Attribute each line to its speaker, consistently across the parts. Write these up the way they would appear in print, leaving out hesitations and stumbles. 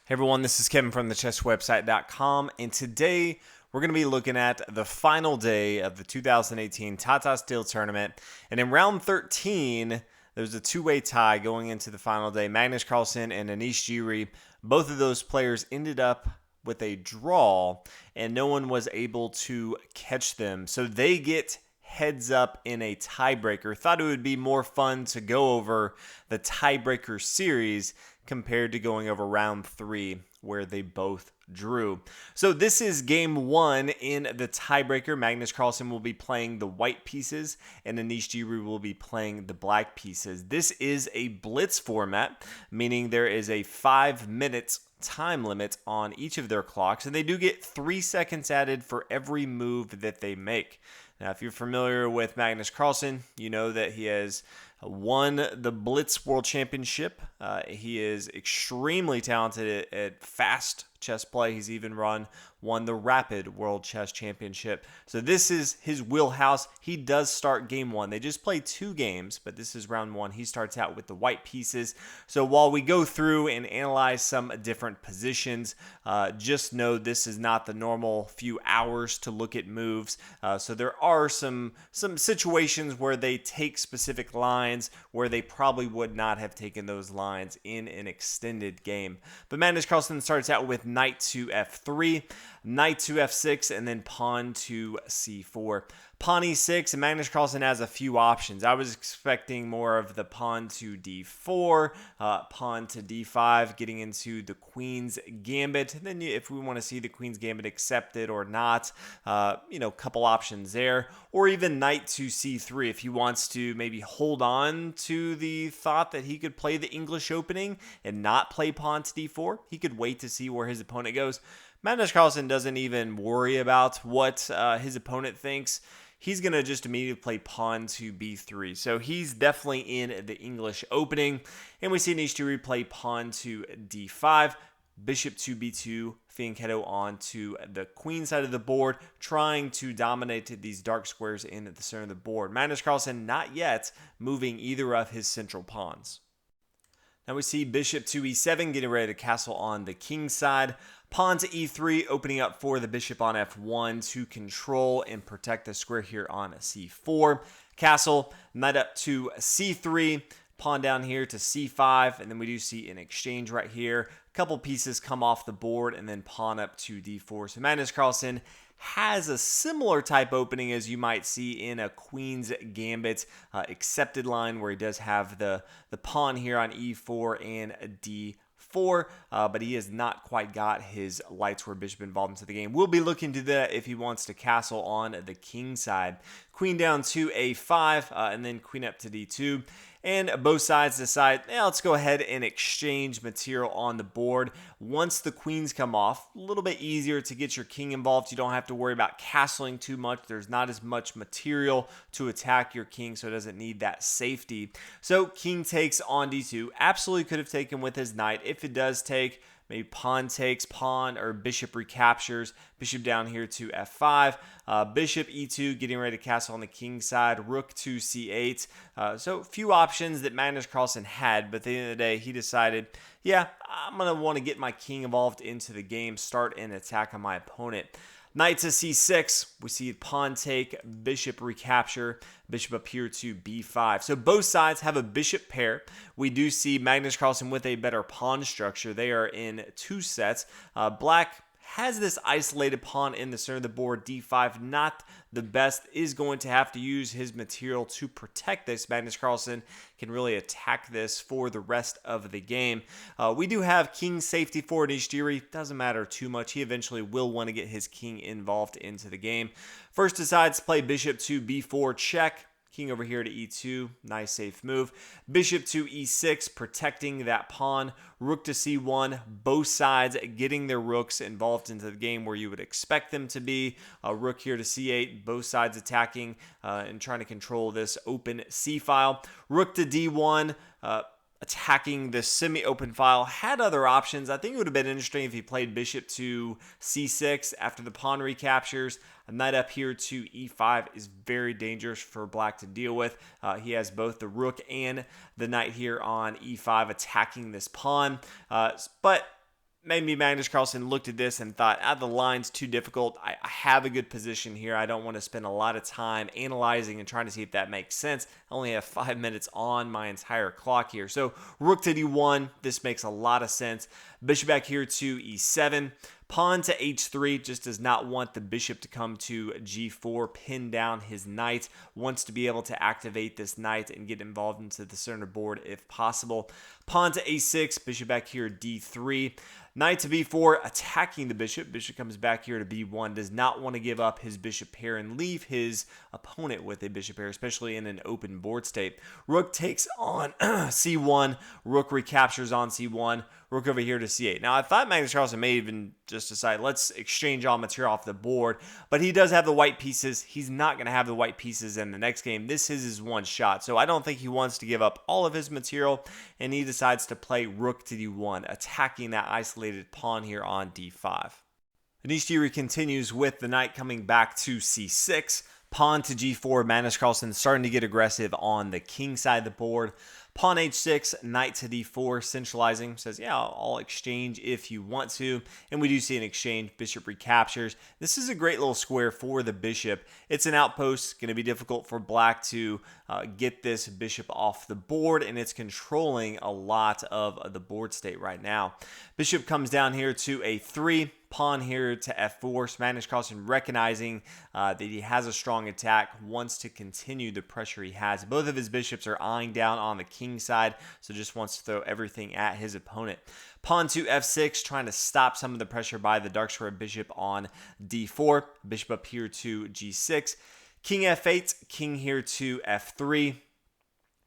Speaker 1: Hey everyone, this is Kevin from thechesswebsite.com, and today we're going to be looking at the final day of the 2018 Tata Steel Tournament. And in round 13, there's a two-way tie going into the final day. Magnus Carlsen and Anish Giri, both of those players ended up with a draw, and no one was able to catch them. So they get heads up in a tiebreaker. Thought it would be more fun to go over the tiebreaker series compared to going over round 3 where they both drew. So this is game 1 in the tiebreaker. Magnus Carlsen will be playing the white pieces and Anish Giri will be playing the black pieces. This is a blitz format, meaning there is a 5 minutes time limit on each of their clocks, and they do get 3 seconds added for every move that they make. Now, if you're familiar with Magnus Carlsen, you know that he has won the Blitz World Championship. He is extremely talented at fast chess play. He's even won the Rapid World Chess Championship. So this is his wheelhouse. He does start game 1. They just play 2 games, but this is round 1. He starts out with the white pieces. So while we go through and analyze some different positions, just know this is not the normal few hours to look at moves. So there are some situations where they take specific lines where they probably would not have taken those lines in an extended game. But Magnus Carlsen starts out with knight to f3, knight to f6, and then pawn to c4. Pawn e6, and Magnus Carlsen has a few options. I was expecting more of the pawn to d4, pawn to d5, getting into the queen's gambit. And then if we want to see the queen's gambit accepted or not, a couple options there. Or even knight to c3 if he wants to maybe hold on to the thought that he could play the English opening and not play pawn to d4. He could wait to see where his opponent goes. Magnus Carlsen doesn't even worry about what his opponent thinks. He's going to just immediately play pawn to b3. So he's definitely in the English opening. And we see Anish Giri play pawn to d5, bishop to b2, fianchetto onto the queen side of the board, trying to dominate these dark squares in the center of the board. Magnus Carlsen not yet moving either of his central pawns. Now we see bishop to e7, getting ready to castle on the king side. Pawn to e3, opening up for the bishop on f1 to control and protect the square here on c4. Castle, knight up to c3, pawn down here to c5, and then we do see an exchange right here. A couple pieces come off the board, and then pawn up to d4. So Magnus Carlsen has a similar type opening as you might see in a queen's gambit accepted line, where he does have the pawn here on e4 and d4, but he has not quite got his light square bishop involved into the game. We'll be looking to that if he wants to castle on the king side. Queen down to a5, and then queen up to d2. And both sides decide, let's go ahead and exchange material on the board. Once the queens come off, a little bit easier to get your king involved. You don't have to worry about castling too much. There's not as much material to attack your king, so it doesn't need that safety. So king takes on d2. Absolutely could have taken with his knight. If it does take, maybe pawn takes, pawn or bishop recaptures, bishop down here to f5, bishop e2, getting ready to castle on the king side, rook to c8. So few options that Magnus Carlsen had, but at the end of the day, he decided, I'm going to want to get my king involved into the game, start an attack on my opponent. Knight to c6, we see pawn take, bishop recapture, bishop up here to b5. So both sides have a bishop pair. We do see Magnus Carlsen with a better pawn structure. They are in 2 sets. Black has this isolated pawn in the center of the board, d5, not the best, is going to have to use his material to protect this. Magnus Carlsen can really attack this for the rest of the game. We do have king safety for Anish Giri. Doesn't matter too much. He eventually will want to get his king involved into the game. First decides to play bishop to b4 check. King over here to e2, nice safe move. Bishop to e6, protecting that pawn. Rook to c1, both sides getting their rooks involved into the game where you would expect them to be. Rook here to c8, both sides attacking and trying to control this open c file. Rook to d1, attacking the semi-open file. Had other options. I think it would have been interesting if he played bishop to c6 after the pawn recaptures. A knight up here to e5 is very dangerous for black to deal with. He has both the rook and the knight here on e5 attacking this pawn. But maybe Magnus Carlsen looked at this and thought, the line's too difficult. I have a good position here. I don't want to spend a lot of time analyzing and trying to see if that makes sense. I only have 5 minutes on my entire clock here. So rook to d1, this makes a lot of sense. Bishop back here to e7. Pawn to h3, just does not want the bishop to come to g4, pin down his knight, wants to be able to activate this knight and get involved into the center board if possible. Pawn to a6, bishop back here d3. Knight to b4, attacking the bishop. Bishop comes back here to b1, does not want to give up his bishop pair and leave his opponent with a bishop pair, especially in an open board state. Rook takes on c1, rook recaptures on c1, rook over here to c8. Now, I thought Magnus Carlsen may even just decide, let's exchange all material off the board, but he does have the white pieces. He's not going to have the white pieces in the next game. This is his one shot, so I don't think he wants to give up all of his material, and he decides to play rook to d1, attacking that isolated pawn here on d5. Anish Giri continues with the knight coming back to c6. Pawn to g4, Magnus Carlsen starting to get aggressive on the king side of the board. Pawn h6, knight to d4, centralizing, says, yeah, I'll exchange if you want to. And we do see an exchange, bishop recaptures. This is a great little square for the bishop. It's an outpost, going to be difficult for black to get this bishop off the board, and it's controlling a lot of the board state right now. Bishop comes down here to a3. Pawn here to f4. So Magnus Carlsen recognizing that he has a strong attack, wants to continue the pressure he has. Both of his bishops are eyeing down on the king side, so just wants to throw everything at his opponent. Pawn to f6, trying to stop some of the pressure by the dark square bishop on d4. Bishop up here to g6. King f8, king here to f3.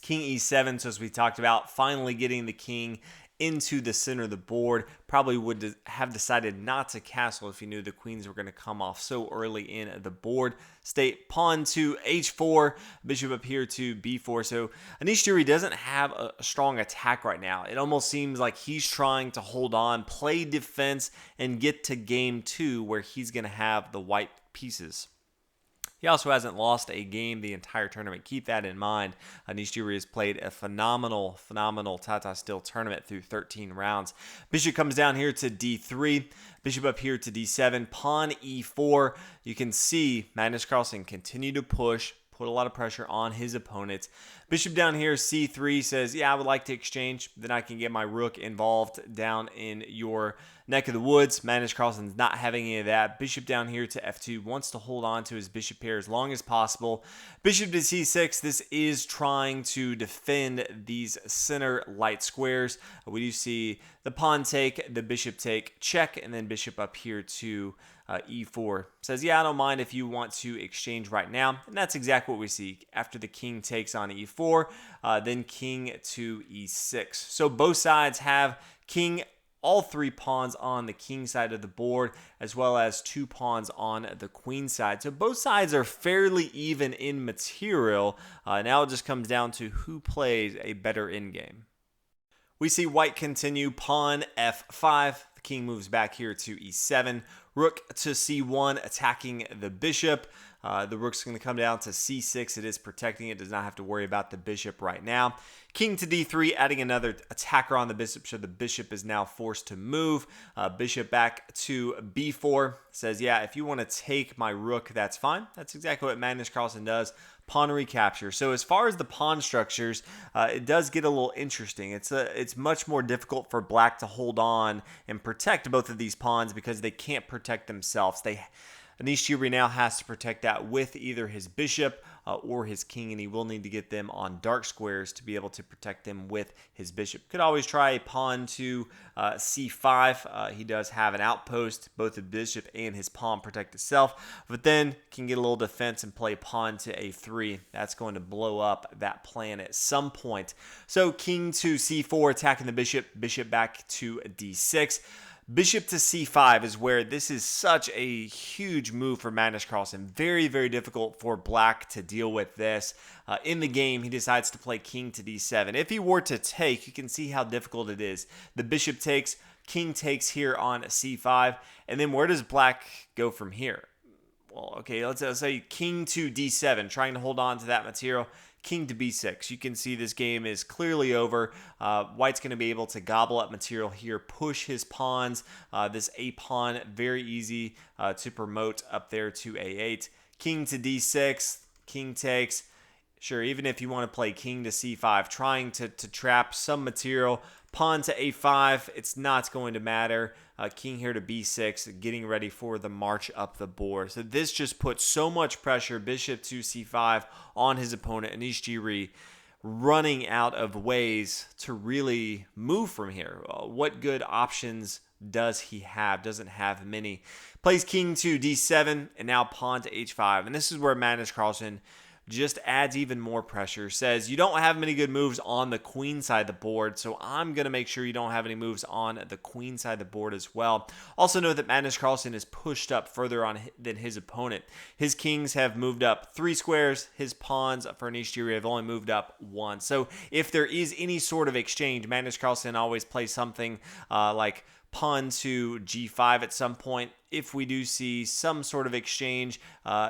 Speaker 1: King e7, so as we talked about, finally getting the king into the center of the board. Probably would have decided not to castle if he knew the queens were going to come off so early in the board state. Pawn to h4, bishop up here to b4. So Anish Giri doesn't have a strong attack right now. It almost seems like he's trying to hold on, play defense, and get to game 2 where he's going to have the white pieces. He also hasn't lost a game the entire tournament. Keep that in mind. Anish Giri has played a phenomenal Tata Steel tournament through 13 rounds. Bishop comes down here to d3. Bishop up here to d7. Pawn e4. You can see Magnus Carlsen continue to push, put a lot of pressure on his opponents. Bishop down here, c3, says, yeah, I would like to exchange. Then I can get my rook involved down in your neck of the woods. Magnus Carlsen's not having any of that. Bishop down here to f2, wants to hold on to his bishop pair as long as possible. Bishop to c6, this is trying to defend these center light squares. We do see the pawn take, the bishop take, check, and then bishop up here to e4. Says, yeah, I don't mind if you want to exchange right now. And that's exactly what we see. After the king takes on e4, then king to e6. So both sides have king, all 3 pawns on the king side of the board, as well as 2 pawns on the queen side. So both sides are fairly even in material. Now it just comes down to who plays a better endgame. We see white continue, pawn f5. The king moves back here to e7. Rook to c1, attacking the bishop. The rook's going to come down to c6. It is protecting it. Does not have to worry about the bishop right now. King to d3, adding another attacker on the bishop, so the bishop is now forced to move. Bishop back to b4. Says, yeah, if you want to take my rook, that's fine. That's exactly what Magnus Carlsen does. Pawn recapture. So as far as the pawn structures, it does get a little interesting. It's much more difficult for black to hold on and protect both of these pawns because they can't protect themselves. Anish Giri now has to protect that with either his bishop or his king, and he will need to get them on dark squares to be able to protect them with his bishop. Could always try a pawn to c5. He does have an outpost. Both the bishop and his pawn protect itself, but then can get a little defense and play pawn to a3. That's going to blow up that plan at some point. So king to c4, attacking the bishop. Bishop back to d6. Bishop to c5 is where this is such a huge move for Magnus Carlsen. Very, very difficult for black to deal with this. In the game, he decides to play king to d7. If he were to take, you can see how difficult it is. The bishop takes, king takes here on c5, and then where does black go from here? Well, okay, let's say king to d7, trying to hold on to that material. king to b6. You can see this game is clearly over. White's going to be able to gobble up material here, push his pawns. This a pawn, very easy to promote up there to a8. King to d6, king takes. Sure, even if you want to play king to c5, trying to trap some material, pawn to a5, it's not going to matter. King here to b6, getting ready for the march up the board. So this just puts so much pressure, bishop to c5, on his opponent, Anish Giri, running out of ways to really move from here. What good options does he have? Doesn't have many. Plays king to d7, and now pawn to h5. And this is where Magnus Carlsen just adds even more pressure. Says, you don't have many good moves on the queen side of the board, so I'm going to make sure you don't have any moves on the queen side of the board as well. Also know that Magnus Carlsen is pushed up further on than his opponent. His kings have moved up 3 squares. His pawns for Anish Giri have only moved up 1. So if there is any sort of exchange, Magnus Carlsen always plays something like pawn to g5 at some point. If we do see some sort of exchange,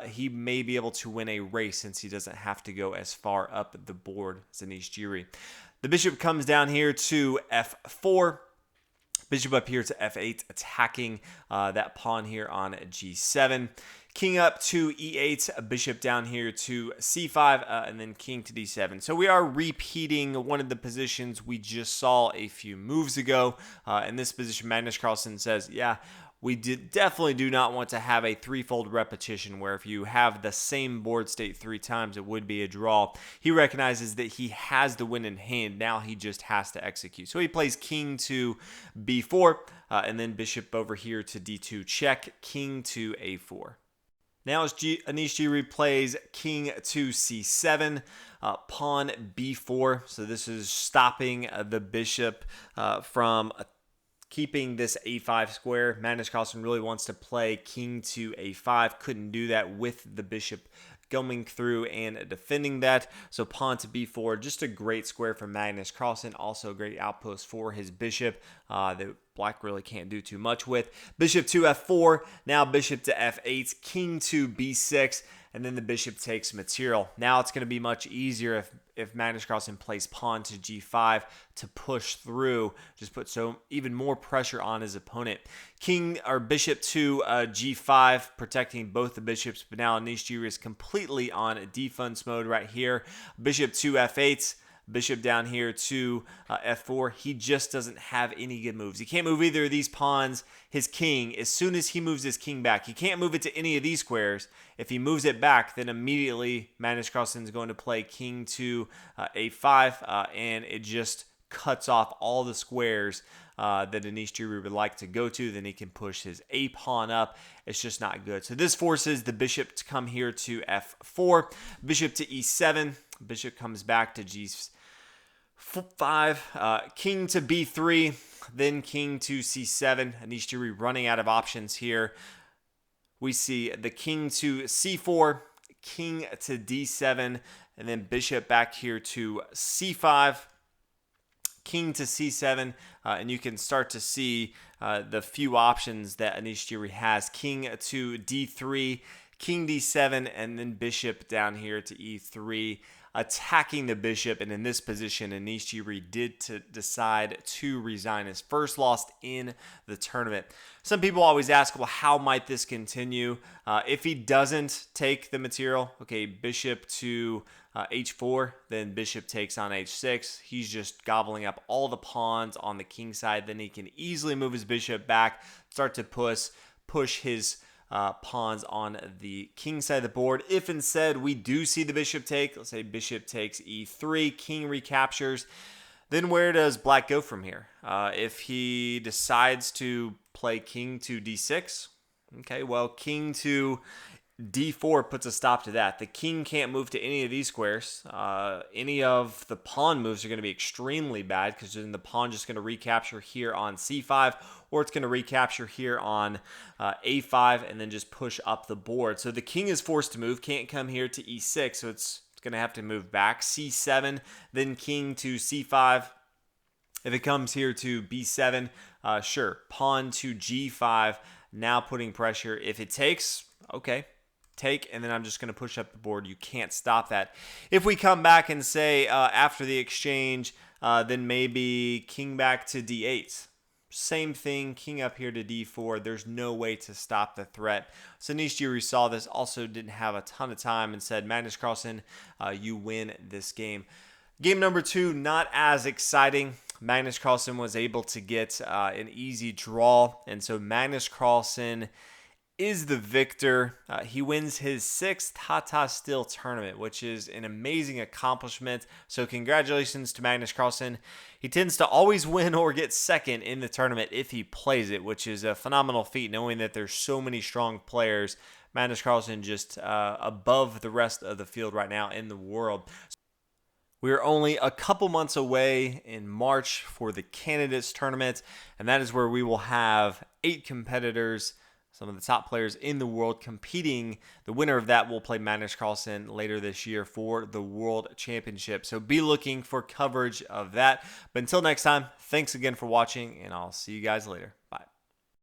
Speaker 1: he may be able to win a race since he doesn't have to go as far up the board as Anish Giri. The bishop comes down here to f4. Bishop up here to f8, attacking that pawn here on g7. King up to e8, bishop down here to c5, and then king to d7. So we are repeating one of the positions we just saw a few moves ago. In this position, Magnus Carlsen says, yeah, we definitely do not want to have a threefold repetition where if you have the same board state 3 times, it would be a draw. He recognizes that he has the win in hand. Now he just has to execute. So he plays king to b4, and then bishop over here to d2 check, king to a4. Now as Anish Giri plays king to c7, pawn b4. So this is stopping the bishop from keeping this a5 square. Magnus Carlsen really wants to play king to a5. Couldn't do that with the bishop going through and defending that. So pawn to b4, just a great square for Magnus Carlsen. Also a great outpost for his bishop that black really can't do too much with. Bishop to f4, now bishop to f8, king to b6, and then the bishop takes material. Now it's going to be much easier if Magnus Carlsen plays pawn to g5 to push through, just put even more pressure on his opponent. King or bishop to g5, protecting both the bishops, but now Anish Giri is completely on defense mode right here. Bishop to f8. Bishop down here to f4. He just doesn't have any good moves. He can't move either of these pawns. His king, as soon as he moves his king back, he can't move it to any of these squares. If he moves it back, then immediately Magnus Carlsen is going to play king to a5, and it just cuts off all the squares that Anish Giri would like to go to. Then he can push his a pawn up. It's just not good. So this forces the bishop to come here to f4. Bishop to e7. Bishop comes back to g5, king to b3, then king to c7. Anish Giri running out of options here. We see the king to c4, king to d7, and then bishop back here to c5, king to c7, and you can start to see the few options that Anish Giri has. King to d3, king d7, and then bishop down here to e3, attacking the bishop. And in this position, Anish Giri did decide to resign. His first loss in the tournament. Some people always ask, well, how might this continue? If he doesn't take the material, okay, bishop to h4, then bishop takes on h6. He's just gobbling up all the pawns on the king side. Then he can easily move his bishop back, start to push his pawns on the king side of the board. If instead we do see the bishop take, let's say bishop takes e3, king recaptures, then where does black go from here? If he decides to play king to d6, okay, well, king to d4 puts a stop to that. The king can't move to any of these squares. Any of the pawn moves are going to be extremely bad because then the pawn just going to recapture here on c5, or it's going to recapture here on a5 and then just push up the board. So the king is forced to move, can't come here to e6, so it's going to have to move back. c7, then king to c5. If it comes here to b7, sure, pawn to g5, now putting pressure. If it takes, okay, take, and then I'm just going to push up the board. You can't stop that. If we come back and say after the exchange, then maybe king back to d8. Same thing, king up here to d4. There's no way to stop the threat. So Anish Giri saw this, also didn't have a ton of time, and said, Magnus Carlsen, you win this game. Game number 2, not as exciting. Magnus Carlsen was able to get an easy draw, and so Magnus Carlsen is the victor. He wins his 6th Tata Steel tournament, which is an amazing accomplishment. So congratulations to Magnus Carlsen. He tends to always win or get second in the tournament if he plays it, which is a phenomenal feat, knowing that there's so many strong players. Magnus Carlsen just above the rest of the field right now in the world. We are only a couple months away in March for the Candidates Tournament, and that is where we will have 8 competitors, some of the top players in the world competing. The winner of that will play Magnus Carlsen later this year for the World Championship. So be looking for coverage of that. But until next time, thanks again for watching, and I'll see you guys later.